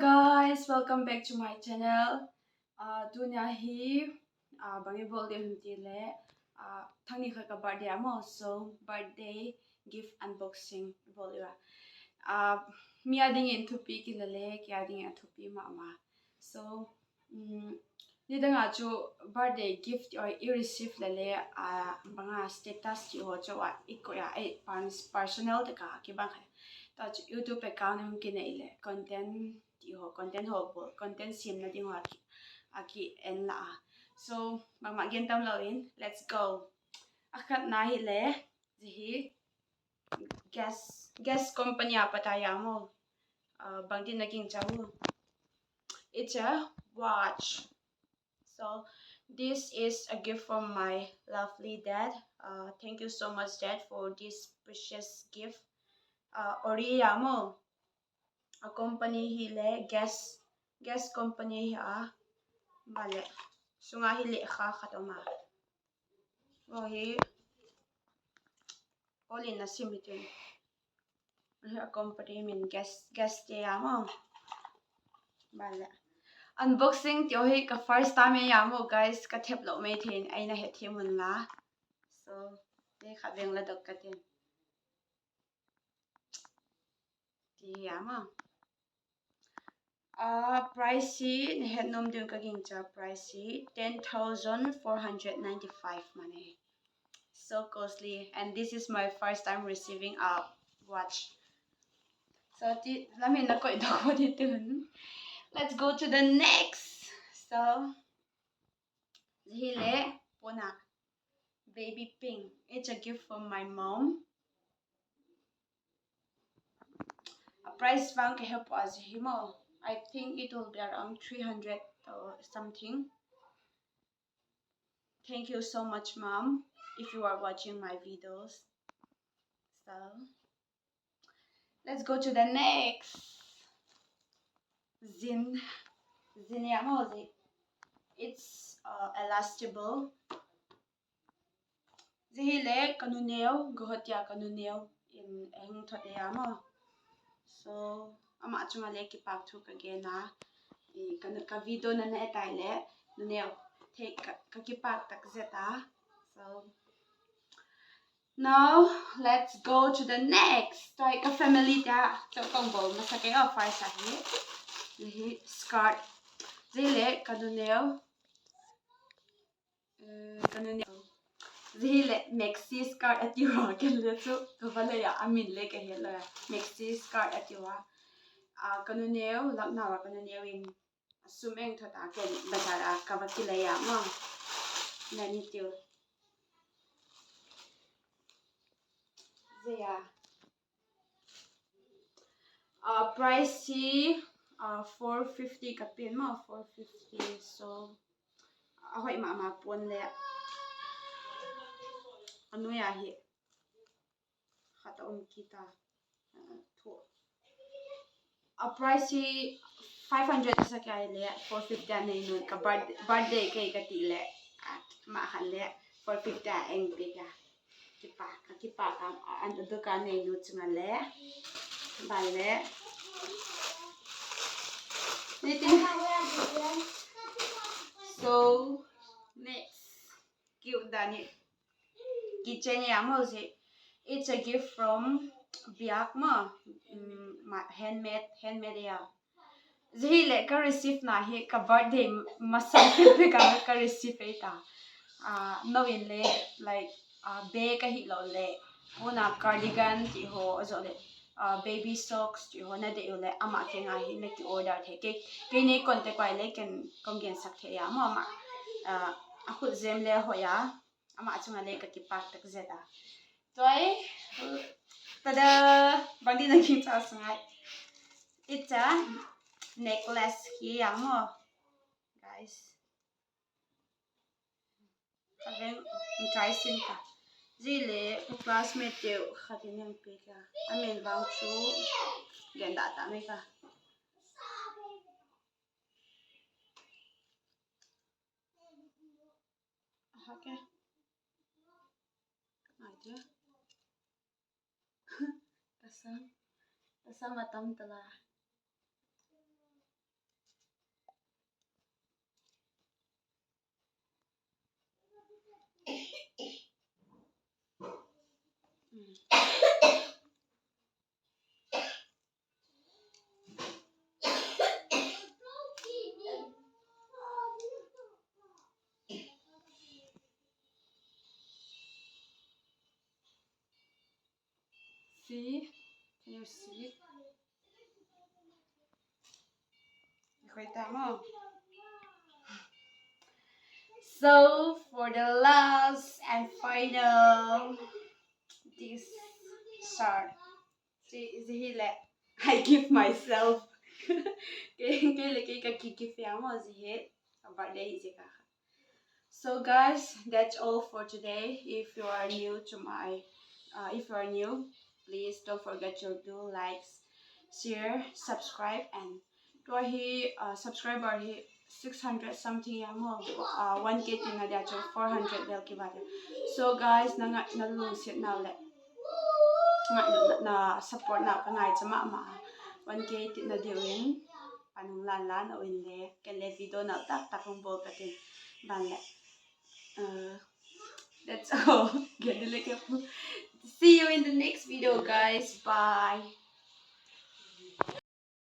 guys, welcome back to my channel. Dunya hi bangi bolde hunti le thangni khaka birthday amo so birthday gift unboxing bolira. Mi ading in thupi kilale ki ading in thupi mama. So ni danga chu birthday gift or you receive lale banga status ti ho chawa ikoya e personal taka ki bang touch YouTube account hum ki nei le content ti ho content ho bo content sim na ding wa aki en la so mama gen tam lo in let's go akhat na hi le ji gas company apataya mo bangti na king chawu it's a watch. So this is a gift from my lovely dad. Thank you so much, Dad, for this precious gift. Oriyamo, a company hile gas company ha bale. Sunga hile kha khatoma. Rohi all in a similitude. A company mean gas te amo bale. Unboxing tiohi ka first time yamo guys ka theplo me thin aina he thimun la. So they khabeng la dokkatin. Yama. Pricey head nom dun kaging cha pricey 10,495 money. So costly, and this is my first time receiving a watch. So let's go to the next. So hile pona baby pink. It's a gift from my mom. A price bank help us himo. I think it will be around 300 or something. Thank you so much, Mom, if you are watching my videos. So let's go to the next. Zinyamo. It's elastable. Zihile kanuneo gohotia kanuneo in ehung thoteyamo. So ama achungale ki pak thuk again na ka video na na etaile nuneo take ka pak tak zeta. So now let's go to the next. Toy ka family ta chokong bol masake of far sahi. Hi skirt. Zile kanuneo Zile maxi skirt at you can little to valaya amin lake a hill maxi skirt at you kanuneo laknawa kanuneo in assuming to taken batara kavakilaya mom nanitio Zia pricey 450 kapin mo 450 so ahoy mama pon le ano ya hi khataon kita a pricey 500 sa kaya le 450 na ino ka birthday kay katile at mahal le 450 eng pika kipa ka ando dukan na ino tsungale bale so next cute dani kitchen yamozi. It's a gift from Biakma, handmade ya. Zihile ka receive na hi ka birthday masal pe ka receive eta. No in le like bag ka hi lo le. Una cardigan ti ho azole. Baby socks ti ho na de le ama ke nga hi le ki order the ke ne contact wai le ken konggen sak the ya mo ma. Aku zem le ho ya. Ama chunga le ka ki pak tak zeta. Toy tada bangdi naging sasangay. It's a necklace here mo guys. Sabi try sin ka. Zile classmate yo khatin yang pika. Amin bang chu ganda ta me ka. Okay. Aja. Kasam matam tala. See? Can you see? Nakita mo? So, for the last and final, this shirt. See, I give myself. So guys, that's all for today. If you are new to my, if you are new, please don't forget to do likes, share, subscribe, and to subscriber 600 something mo 1K na dacho 400 del kibada. So guys, nalulungsit na ulit. Na support na ka nga sa mama 1K na diwin panung lan o hindi kaya video na takong bol katin banle. That's all. See you in the next video, guys. Bye.